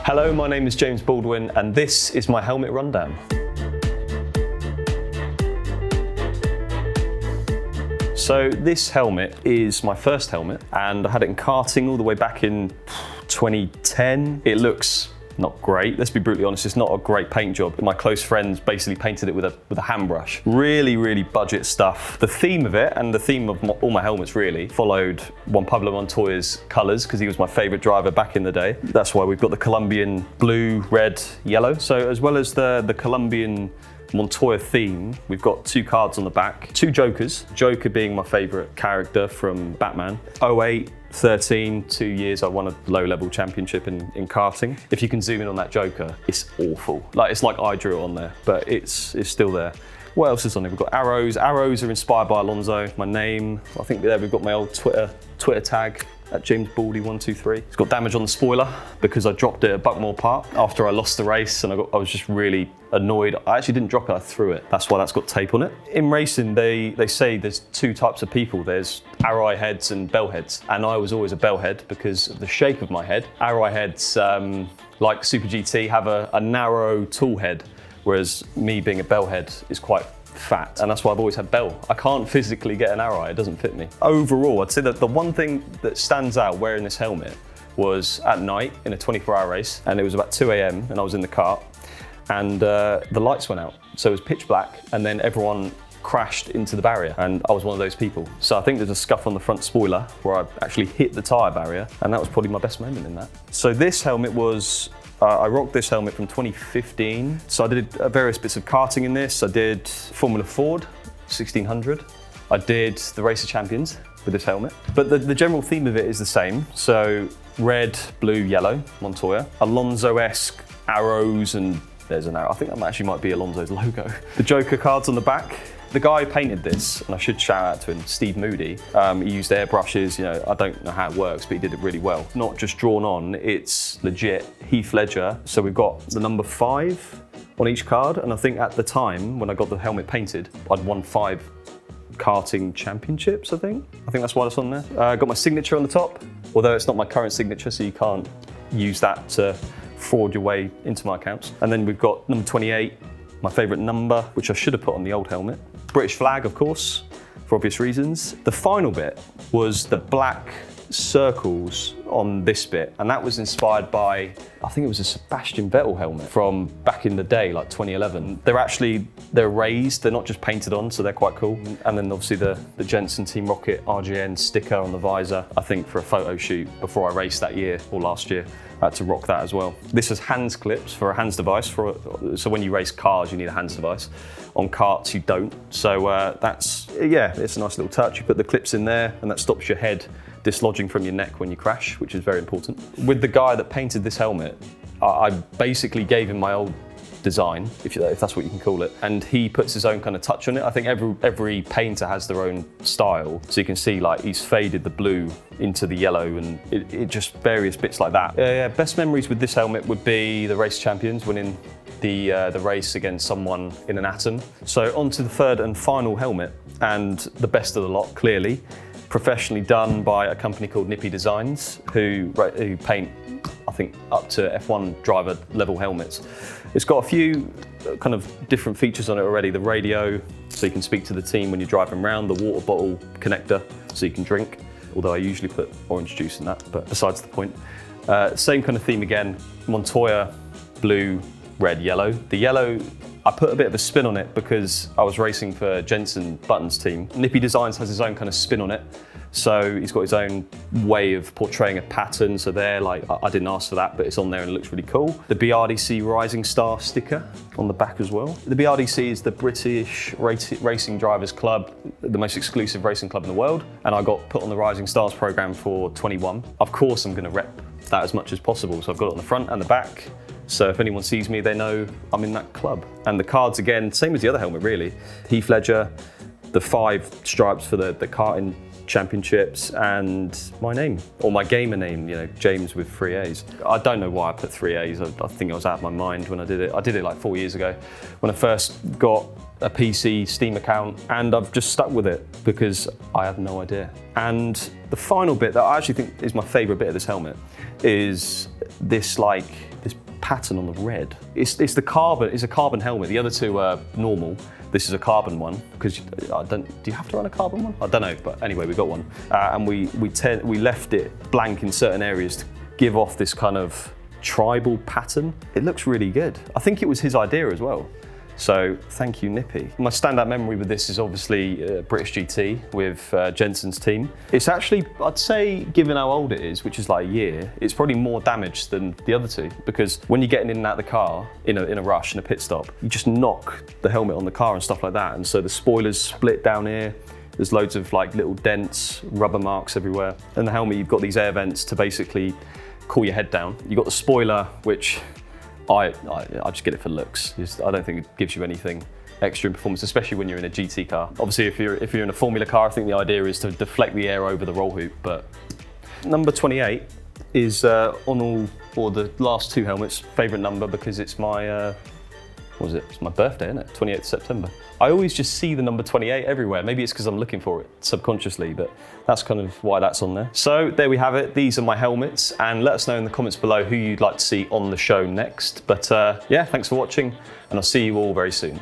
Hello, my name is James Baldwin and this is my helmet rundown. So this helmet is my first helmet and I had it in karting all the way back in 2010. It looks not great, let's be brutally honest, it's not a great paint job. My close friends basically painted it with a hand brush. Really budget stuff. The theme of it, and the theme of all my helmets really, followed Juan Pablo Montoya's colours because he was my favourite driver back in the day. That's why we've got the Colombian blue, red, yellow. So as well as the Colombian Montoya theme, we've got two cards on the back, two Jokers. Joker being my favourite character from Batman. 08, 13, 2 years I won a low-level championship in karting. If you can zoom in on that Joker, it's awful. It's like I drew it on there, but it's still there. What else is on there? We've got arrows. Arrows are inspired by Alonso, my name. I think there we've got my old Twitter tag at James Baldy 123. It's got damage on the spoiler because I dropped it at Buckmore Park after I lost the race and I was just really annoyed. I actually didn't drop it, I threw it. That's why that's got tape on it. In racing, they say there's two types of people. There's arrow heads and bell heads. And I was always a bell head because of the shape of my head. Arrow heads, like Super GT, have a narrow tool head, whereas me being a bell head is quite fat, and that's why I've always had bell. I can't physically get an arrow eye, it doesn't fit me. Overall, I'd say that the one thing that stands out wearing this helmet was at night in a 24-hour race, and it was about 2 a.m. and I was in the kart, and the lights went out. So it was pitch black, and then everyone crashed into the barrier, and I was one of those people. So I think there's a scuff on the front spoiler where I actually hit the tyre barrier, and that was probably my best moment in that. So this helmet was I rocked this helmet from 2015. So I did various bits of karting in this. I did Formula Ford, 1600. I did the Race of Champions with this helmet. But the general theme of it is the same. So red, blue, yellow, Montoya. Alonso-esque arrows, and there's an arrow. I think that actually might be Alonso's logo. The Joker cards on the back. The guy who painted this, and I should shout out to him, Steve Moody, he used airbrushes, I don't know how it works, but he did it really well. Not just drawn on, it's legit Heath Ledger. So we've got the number 5 on each card, and I think at the time, when I got the helmet painted, I'd won 5 karting championships, I think that's why that's on there. I got my signature on the top, although it's not my current signature, so you can't use that to fraud your way into my accounts. And then we've got number 28, my favourite number, which I should have put on the old helmet. British flag, of course, for obvious reasons. The final bit was the black circles on this bit, and that was inspired by, I think it was a Sebastian Vettel helmet from back in the day, like 2011. They're raised, they're not just painted on, so they're quite cool. And then obviously the Jensen Team Rocket RGN sticker on the visor, I think for a photo shoot before I raced that year, or last year. I had to rock that as well. This is hands clips for a hands device. So when you race cars, you need a hands device. On karts, you don't. So it's a nice little touch. You put the clips in there, and that stops your head dislodging from your neck when you crash, which is very important. With the guy that painted this helmet, I basically gave him my old design, if that's what you can call it, and he puts his own kind of touch on it. I think every painter has their own style, so you can see he's faded the blue into the yellow, and it just various bits like that. Best memories with this helmet would be the Race Champions, winning the race against someone in an Atom. So on to the third and final helmet, and the best of the lot, clearly, professionally done by a company called Nippy Designs, who paint, I think, up to F1 driver level helmets. It's got a few kind of different features on it already. The radio, so you can speak to the team when you're driving around. The water bottle connector, so you can drink. Although I usually put orange juice in that, but besides the point. Same kind of theme again. Montoya, blue, red, yellow. The yellow, I put a bit of a spin on it because I was racing for Jensen Button's team. Nippy Designs has his own kind of spin on it. So he's got his own way of portraying a pattern. So I didn't ask for that, but it's on there and it looks really cool. The BRDC Rising Star sticker on the back as well. The BRDC is the British Racing Drivers Club, the most exclusive racing club in the world. And I got put on the Rising Stars program for 21. Of course, I'm gonna rep that as much as possible. So I've got it on the front and the back. So if anyone sees me, they know I'm in that club. And the cards, again, same as the other helmet really. Heath Ledger, the 5 stripes for the karting championships, and my name, or my gamer name, you know, James with 3 A's. I don't know why I put 3 A's. I think I was out of my mind when I did it. I did it like 4 years ago when I first got a PC Steam account, and I've just stuck with it because I have no idea. And the final bit that I actually think is my favorite bit of this helmet is this pattern on the red. It's a carbon helmet. The other two are normal. This is a carbon one because do you have to run a carbon one? I don't know, but anyway, we got one, and we left it blank in certain areas to give off this kind of tribal pattern. It looks really good. I think it was his idea as well. So thank you, Nippy. My standout memory with this is obviously British GT with Jensen's team. It's actually, I'd say, given how old it is, which is like a year, it's probably more damaged than the other two, because when you're getting in and out of the car in a rush, in a pit stop, you just knock the helmet on the car and stuff like that. And so the spoiler's split down here. There's loads of like little dents, rubber marks everywhere. And the helmet, you've got these air vents to basically cool your head down. You've got the spoiler, which I just get it for looks. I don't think it gives you anything extra in performance, especially when you're in a GT car. Obviously, if you're in a Formula car, I think the idea is to deflect the air over the roll hoop. But number 28 is on the last two helmets' favourite number, because it's my it's my birthday, isn't it? 28th September. I always just see the number 28 everywhere. Maybe it's because I'm looking for it subconsciously, but that's kind of why that's on there. So there we have it. These are my helmets, and let us know in the comments below who you'd like to see on the show next. But yeah, thanks for watching, and I'll see you all very soon.